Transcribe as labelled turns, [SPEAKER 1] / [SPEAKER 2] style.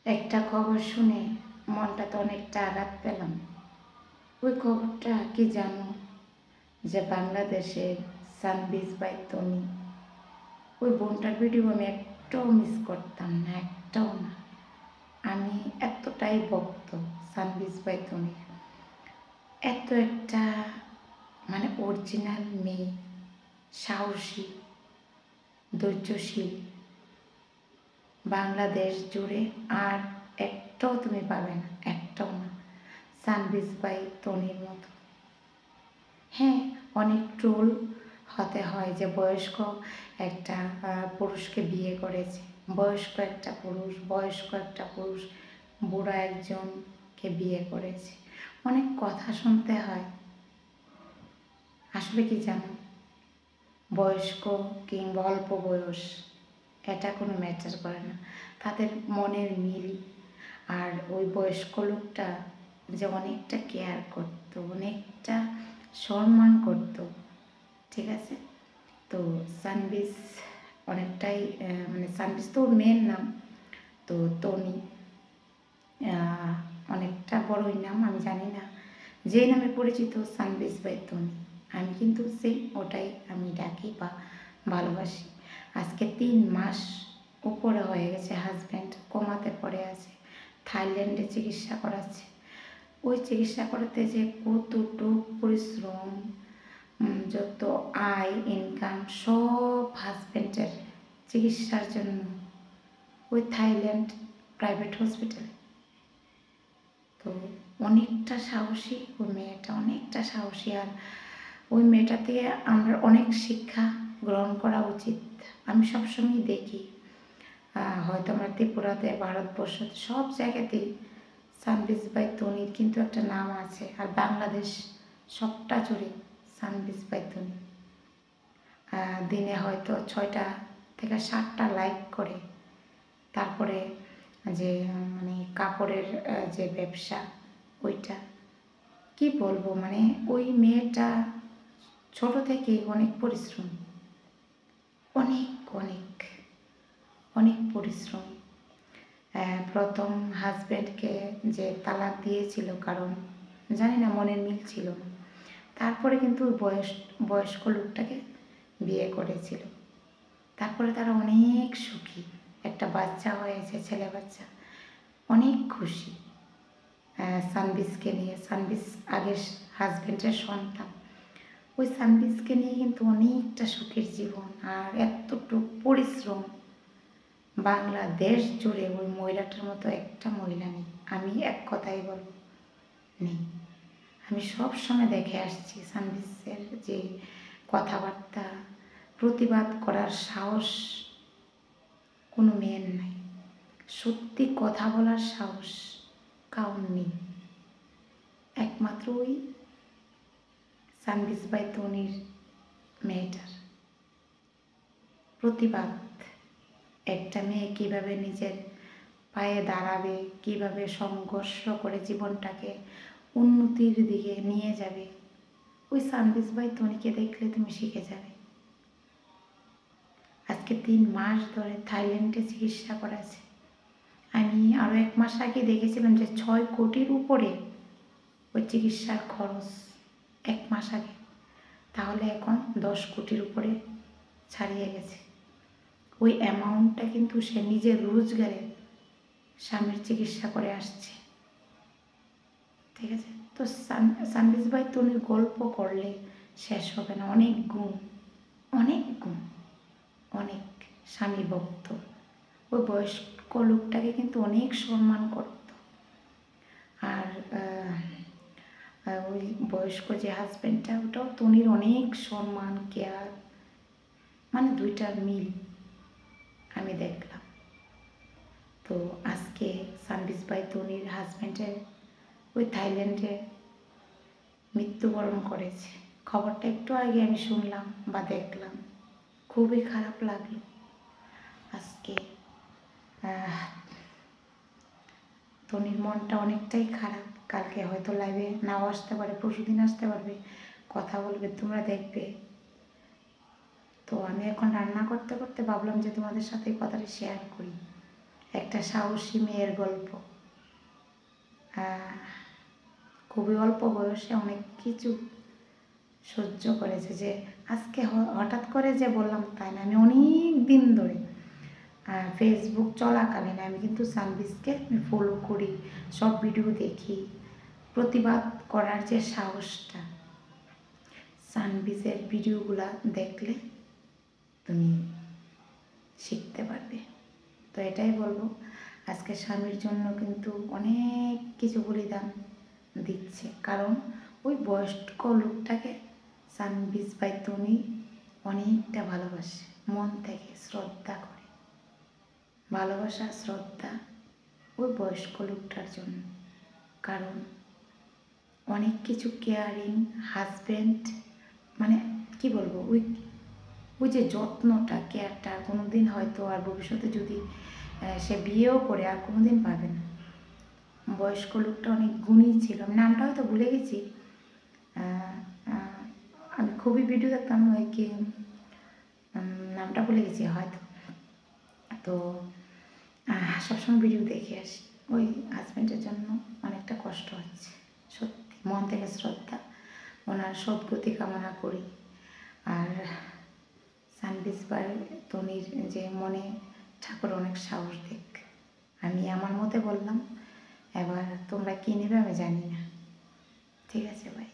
[SPEAKER 1] একটা খবর শুনে মনটাতে অনেকটা আঘাত পেলাম। ওই খবরটা কি জানো? যে বাংলাদেশের সানবিজ বাই তনি, ওই বোনটার ভিডিও আমি একটাও মিস করতাম না, একটাও না। আমি এতটাই ভক্ত সানবিজ বাই তনির। এত একটা অরিজিনাল মেয়ে, সাহসী, ধৈর্যশীল, বাংলাদেশ জুড়ে আর একটাও তুমি পাবে না, একটাও না সানবিজ বাই তনির মতো। হ্যাঁ, অনেক ট্রোল হতে হয় যে বয়স্ক একটা পুরুষকে বিয়ে করেছে, বয়স্ক একটা পুরুষ বুড়া একজনকে বিয়ে করেছে, অনেক কথা শুনতে হয়। আসলে কি জানো, বয়স্ক কিংবা অল্প বয়স এটা কোনো ম্যাটার করে না, তাদের মনের মিল। আর ওই বয়স্ক লোকটা যে অনেকটা কেয়ার করতো, অনেকটা সম্মান করতো, ঠিক আছে। তো সানবিজ অনেকটাই সানবিজ তো ওর মেয়ের নাম, তো তনি অনেকটা বড়ই নাম, আমি জানি না যে নামে পরিচিত সানবিজ বাই তনি, আমি কিন্তু সেই ওটাই আমি ডাকি বা ভালোবাসি। আজকে 3 মাস উপরে হয়ে গেছে, হাজব্যান্ড কোমাতে পড়ে আছে, থাইল্যান্ডে চিকিৎসা করাচ্ছে। ওই চিকিৎসা করাতে যে কতটুকু পরিশ্রম, যত আয় ইনকাম সব হাজব্যান্ডের চিকিৎসার জন্য ওই থাইল্যান্ড প্রাইভেট হসপিটালে। তো অনেকটা সাহসী ওই মেয়েটা, অনেকটা সাহসী। আর ওই মেয়েটা থেকে আমরা অনেক শিক্ষা গ্রহণ করা উচিত। আমি সবসময় দেখি, হয়তো আমরা ত্রিপুরাতে, ভারতবর্ষ সব জায়গাতেই সানবিজ বাই তনির কিন্তু একটা নাম আছে। আর বাংলাদেশ সবটা জুড়ে সানবিজ বাই তনি দিনে হয়তো 6টা থেকে 7টা লাইক করে। তারপরে যে কাপড়ের যে ব্যবসা, ওইটা কি বলবো, ওই মেয়েটা ছোট থেকে অনেক পরিশ্রম, অনেক অনেক অনেক পরিশ্রম। প্রথম হাজব্যান্ডকে যে তালাক দিয়েছিল, কারণ জানি না মনের মিল ছিল না, তারপরে কিন্তু ওই বয়স্ক লোকটাকে বিয়ে করেছিল। তারপরে তারা অনেক সুখী, একটা বাচ্চা হয়েছে, ছেলে বাচ্চা, অনেক খুশি সানবিজকে নিয়ে। সানবিজ আগের হাজব্যান্ডের সন্তান, ওই সানবিজকে নিয়ে কিন্তু অনেকটা সুখের জীবন। আর এতটুকু পরিশ্রম বাংলাদেশ জুড়ে ওই মহিলাটার মতো একটা মহিলা নেই, আমি এক কথাই বলবো, নেই। আমি সব সময় দেখে আসছি সানবিজের যে কথাবার্তা, প্রতিবাদ করার সাহস কোনো মেয়ের নাই, সত্যি কথা বলার সাহস কাউর নেই, একমাত্র ওই সানবিজ বাই তনির মেয়েটার। প্রতিবাদ, একটা মেয়ে কীভাবে নিজের পায়ে দাঁড়াবে, কীভাবে সংঘর্ষ করে জীবনটাকে উন্নতির দিকে নিয়ে যাবে, ওই সানবিজ বাই তনিকে দেখলে তুমি শিখে যাবে। আজকে 3 মাস ধরে থাইল্যান্ডে চিকিৎসা করাছে। আমি আরও 1 মাস আগে দেখেছিলাম যে 6 কোটির উপরে ওই চিকিৎসার খরচ 1 মাস আগে, তাহলে এখন 10 কোটির উপরে ছাড়িয়ে গেছে। ওই অ্যামাউন্টটা কিন্তু সে নিজের রোজগারে স্বামীর চিকিৎসা করে আসছে, ঠিক আছে। তো সানবিজ বাই তনির গল্প করলে শেষ হবে না, অনেক গুণ, অনেক গুণ, অনেক স্বামী ভক্ত। ওই বয়স্ক লোকটাকে কিন্তু অনেক সম্মান করত। আর ওই বয়স্ক যে হাজব্যান্ডটা, ওটাও তনির অনেক সম্মান, কেয়ার, দুইটার মিল আমি দেখলাম। তো আজকে সানবিজ বাই তনির হাজব্যান্ডের ওই থাইল্যান্ডে মৃত্যুবরণ করেছে, খবরটা একটু আগে আমি শুনলাম বা দেখলাম, খুবই খারাপ লাগলো। আজকে তনির মনটা অনেকটাই খারাপ, কালকে হয়তো লাইভে নাও আসতে পারে, পরশুদিন আসতে পারবে, কথা বলবে, তোমরা দেখবে। তো আমি এখন রান্না করতে করতে ভাবলাম যে তোমাদের সাথে এই কথাটা শেয়ার করি। একটা সাহসী মেয়ের গল্প। খুবই অল্প বয়সে অনেক কিছু সহ্য করেছে, যে আজকে হঠাৎ করে যে বললাম তাই না, আমি অনেক দিন ধরে ফেসবুক চলাকালীন আমি কিন্তু সানবিজকে ফলো করি, সব ভিডিও দেখি। প্রতিবাদ করার যে সাহসটা, সানবিজের ভিডিওগুলা দেখলে তুমি শিখতে পারবে। তো এটাই বলবো, আজকে স্বামীর জন্য কিন্তু অনেক কিছু বলিদান দিচ্ছে, কারণ ওই বয়স্ক লোকটাকে সানবিজ ভাই তুমি অনেকটা ভালোবাসে, মন থেকে শ্রদ্ধা করে, ভালোবাসা শ্রদ্ধা ওই বয়স্ক লোকটার জন্য। কারণ অনেক কিছু কেয়ারিং হাজব্যান্ড, মানে কি বলবো, ওই যে যত্নটা, কেয়ারটা কোনো দিন হয়তো আর ভবিষ্যতে যদি সে বিয়েও করে আর কোনো দিন পাবে না। বয়স্ক লোকটা অনেক গুণী ছিল, আমি নামটা হয়তো ভুলে গেছি। আমি খুবই ভিডিও দেখতাম, ওই কি নামটা ভুলে গেছি হয়তো। তো সবসময় ভিডিও দেখে আসি, ওই হাজব্যান্ডের জন্য অনেকটা কষ্ট হচ্ছে, সত্যি মন থেকে শ্রদ্ধা, ওনার সদ্গতি কামনা করি। আর সানবিজ ভাই তনির যে মনে ঠাকুর অনেক সাহস দেখ। আমি আমার মতে বললাম, এবার তোমরা কী নেবে আমি জানি না। ঠিক আছে ভাই।